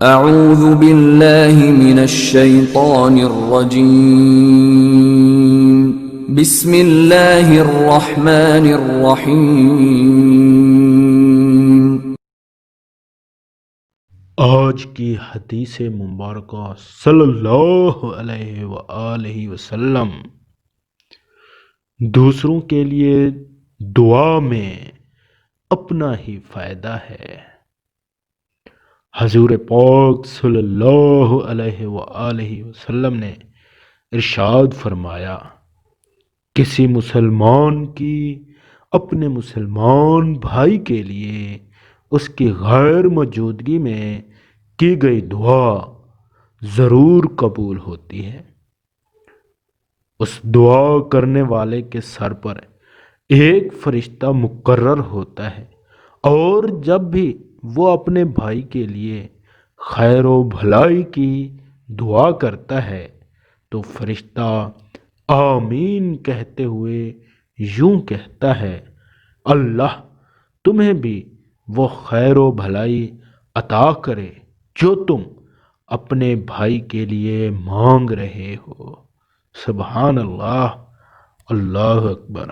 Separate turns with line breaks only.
اعوذ باللہ من الشیطان الرجیم بسم اللہ الرحمن الرحیم۔
آج کی حدیث مبارکہ صلی اللہ علیہ وآلہ وسلم دوسروں کے لیے دعا میں اپنا ہی فائدہ ہے۔ حضور پاک صلی اللہ علیہ وآلہ وسلم نے ارشاد فرمایا، کسی مسلمان کی اپنے مسلمان بھائی کے لیے اس کی غیر موجودگی میں کی گئی دعا ضرور قبول ہوتی ہے۔ اس دعا کرنے والے کے سر پر ایک فرشتہ مقرر ہوتا ہے، اور جب بھی وہ اپنے بھائی کے لیے خیر و بھلائی کی دعا کرتا ہے تو فرشتہ آمین کہتے ہوئے یوں کہتا ہے، اللہ تمہیں بھی وہ خیر و بھلائی عطا کرے جو تم اپنے بھائی کے لیے مانگ رہے ہو۔ سبحان اللہ، اللہ اکبر۔